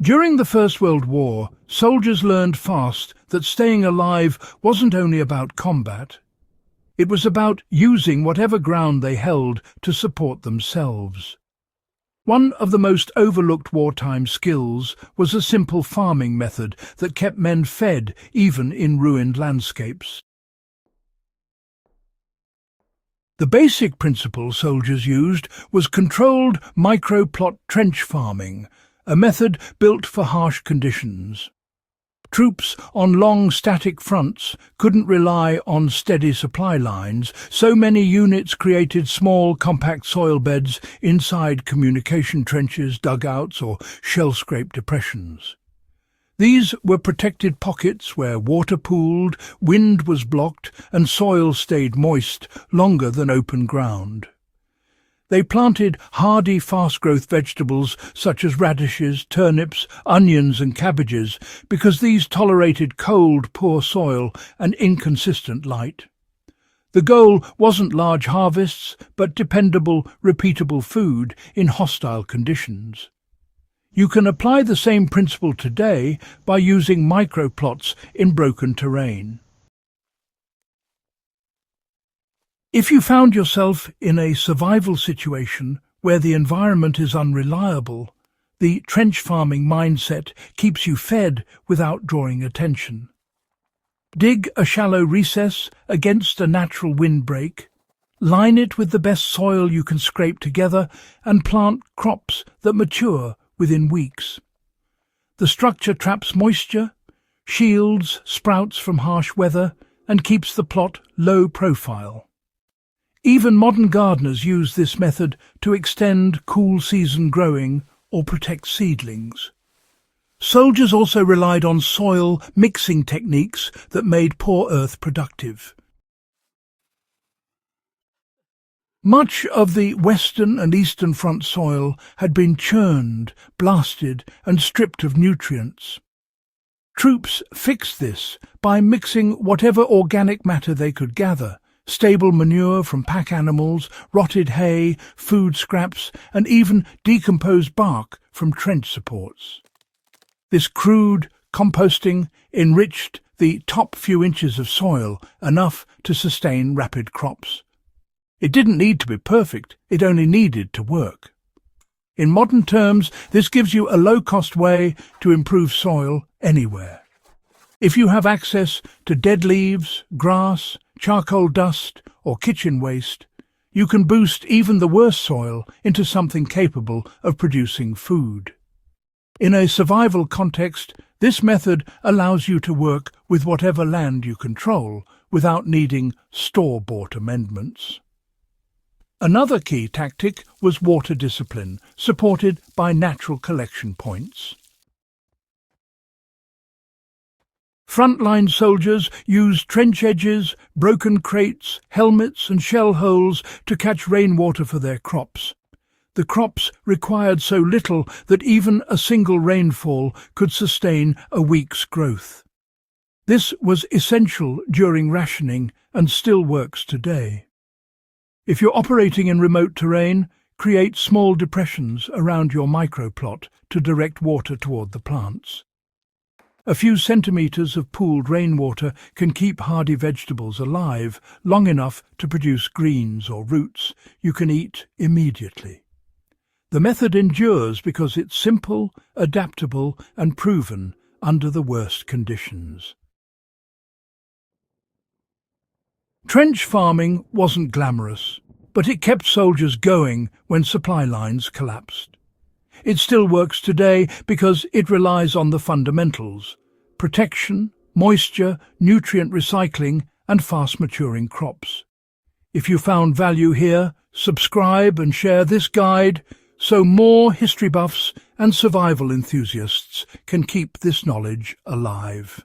During the First World War, soldiers learned fast that staying alive wasn't only about combat. It was about using whatever ground they held to support themselves. One of the most overlooked wartime skills was a simple farming method that kept men fed even in ruined landscapes. The basic principle soldiers used was controlled micro-plot trench farming, a method built for harsh conditions. Troops on long static fronts couldn't rely on steady supply lines, so many units created small compact soil beds inside communication trenches, dugouts or shell-scraped depressions. These were protected pockets where water pooled, wind was blocked and soil stayed moist longer than open ground. They planted hardy, fast-growth vegetables such as radishes, turnips, onions and cabbages because these tolerated cold, poor soil and inconsistent light. The goal wasn't large harvests, but dependable, repeatable food in hostile conditions. You can apply the same principle today by using microplots in broken terrain. If you found yourself in a survival situation where the environment is unreliable, the trench farming mindset keeps you fed without drawing attention. Dig a shallow recess against a natural windbreak, line it with the best soil you can scrape together, and plant crops that mature within weeks. The structure traps moisture, shields sprouts from harsh weather, and keeps the plot low profile. Even modern gardeners use this method to extend cool season growing or protect seedlings. Soldiers also relied on soil mixing techniques that made poor earth productive. Much of the Western and Eastern Front soil had been churned, blasted and stripped of nutrients. Troops fixed this by mixing whatever organic matter they could gather, stable manure from pack animals, rotted hay, food scraps, and even decomposed bark from trench supports. This crude composting enriched the top few inches of soil enough to sustain rapid crops. It didn't need to be perfect, it only needed to work. In modern terms, this gives you a low-cost way to improve soil anywhere. If you have access to dead leaves, grass, charcoal dust or kitchen waste, you can boost even the worst soil into something capable of producing food. In a survival context, this method allows you to work with whatever land you control without needing store-bought amendments. Another key tactic was water discipline, supported by natural collection points. Frontline soldiers used trench edges, broken crates, helmets and shell holes to catch rainwater for their crops. The crops required so little that even a single rainfall could sustain a week's growth. This was essential during rationing and still works today. If you're operating in remote terrain, create small depressions around your microplot to direct water toward the plants. A few centimetres of pooled rainwater can keep hardy vegetables alive long enough to produce greens or roots you can eat immediately. The method endures because it's simple, adaptable and proven under the worst conditions. Trench farming wasn't glamorous, but it kept soldiers going when supply lines collapsed. It still works today because it relies on the fundamentals: protection, moisture, nutrient recycling and fast-maturing crops. If you found value here, subscribe and share this guide so more history buffs and survival enthusiasts can keep this knowledge alive.